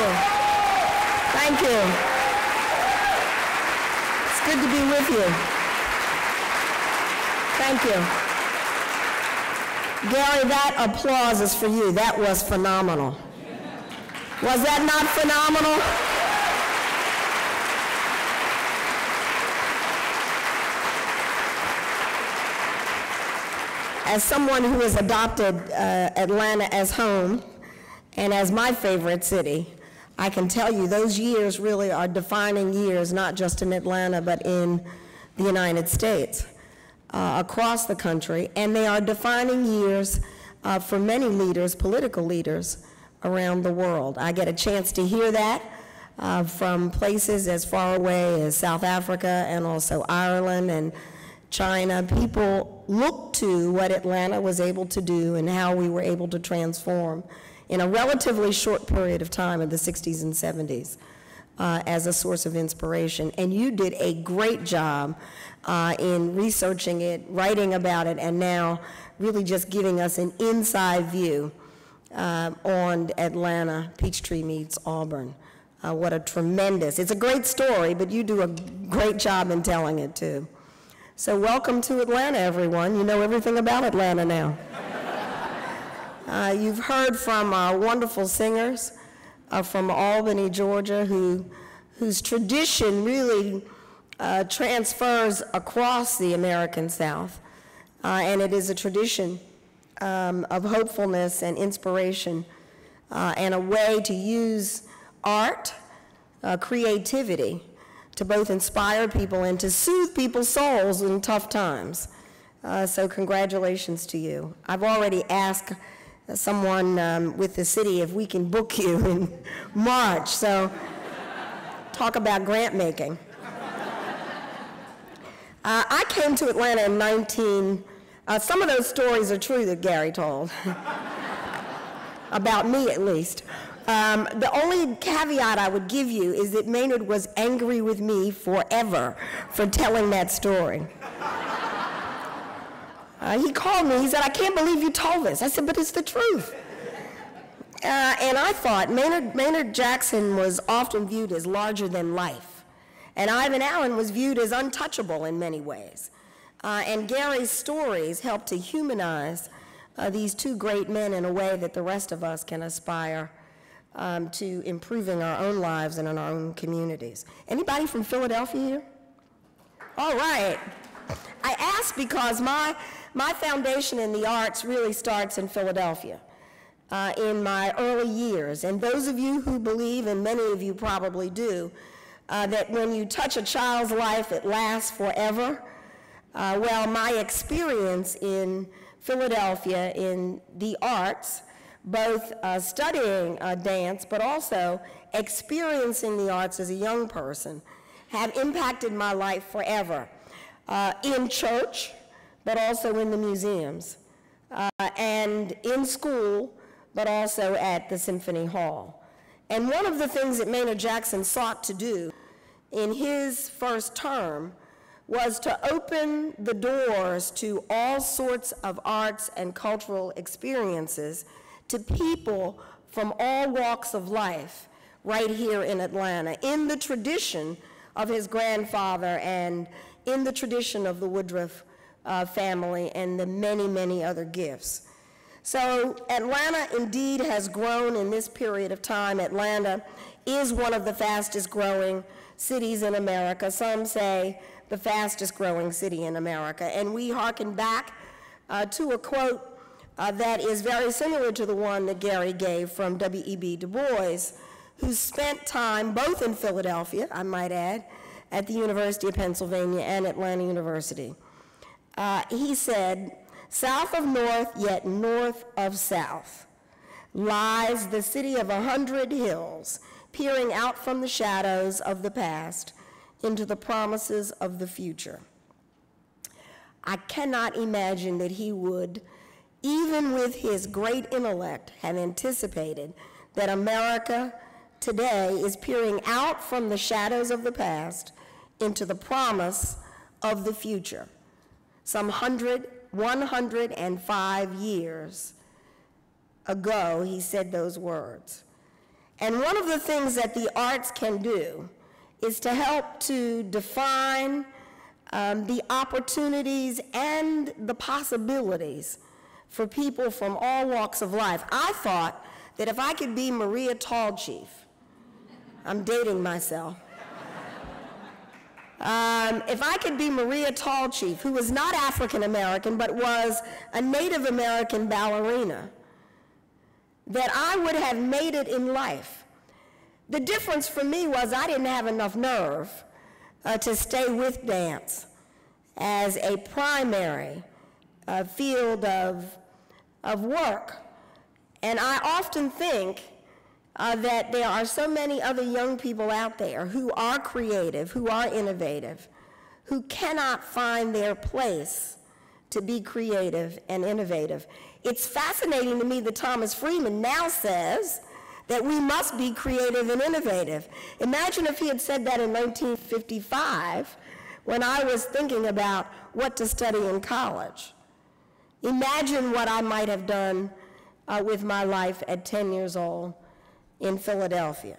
you. Thank you. It's good to be with you. Thank you. Gary, that applause is for you. That was phenomenal. Was that not phenomenal? As someone who has adopted Atlanta as home and as my favorite city, I can tell you those years really are defining years, not just in Atlanta, but in the United States, across the country, and they are defining years for many leaders, political leaders, around the world. I get a chance to hear that from places as far away as South Africa and also Ireland and China. People look to what Atlanta was able to do and how we were able to transform in a relatively short period of time in the 60s and 70s as a source of inspiration. And you did a great job in researching it, writing about it, and now really just giving us an inside view on Atlanta, Peachtree meets Auburn. What a tremendous, it's a great story, but you do a great job in telling it too. So welcome to Atlanta, everyone. You know everything about Atlanta now. You've heard from wonderful singers from Albany, Georgia, whose tradition really transfers across the American South. And it is a tradition of hopefulness and inspiration and a way to use art, creativity, to both inspire people and to soothe people's souls in tough times. So congratulations to you. I've already asked someone with the city if we can book you in March, so talk about grant making. I came to Atlanta in some of those stories are true that Gary told, about me at least. The only caveat I would give you is that Maynard was angry with me forever for telling that story. He called me, he said, "I can't believe you told this." I said, "But it's the truth." And I thought Maynard Jackson was often viewed as larger than life. And Ivan Allen was viewed as untouchable in many ways. And Gary's stories helped to humanize these two great men in a way that the rest of us can aspire to improving our own lives and in our own communities. Anybody from Philadelphia here? All right. I ask because my foundation in the arts really starts in Philadelphia in my early years. And those of you who believe, and many of you probably do, that when you touch a child's life, it lasts forever. Well, my experience in Philadelphia in the arts, both studying dance, but also experiencing the arts as a young person, have impacted my life forever. In church, but also in the museums, and in school, but also at the Symphony Hall. And one of the things that Maynard Jackson sought to do in his first term was to open the doors to all sorts of arts and cultural experiences to people from all walks of life right here in Atlanta, in the tradition of his grandfather and in the tradition of the Woodruff family and the many, many other gifts. So Atlanta indeed has grown in this period of time. Atlanta is one of the fastest growing cities in America. Some say the fastest growing city in America. And we hearken back to a quote that is very similar to the one that Gary gave from W.E.B. Du Bois, who spent time both in Philadelphia, I might add, at the University of Pennsylvania and Atlanta University. He said, "South of north, yet north of south, lies the city of 100 hills, peering out from the shadows of the past into the promises of the future." I cannot imagine that he would, even with his great intellect, have anticipated that America today is peering out from the shadows of the past into the promise of the future. Some 105 years ago, he said those words. And one of the things that the arts can do is to help to define the opportunities and the possibilities for people from all walks of life. I thought that if I could be Maria Tallchief, I'm dating myself, if I could be Maria Tallchief, who was not African American but was a Native American ballerina, that I would have made it in life. The difference for me was I didn't have enough nerve to stay with dance as a primary field of work. And I often think that there are so many other young people out there who are creative, who are innovative, who cannot find their place to be creative and innovative. It's fascinating to me that Thomas Friedman now says that we must be creative and innovative. Imagine if he had said that in 1955 when I was thinking about what to study in college. Imagine what I might have done with my life at 10 years old in Philadelphia.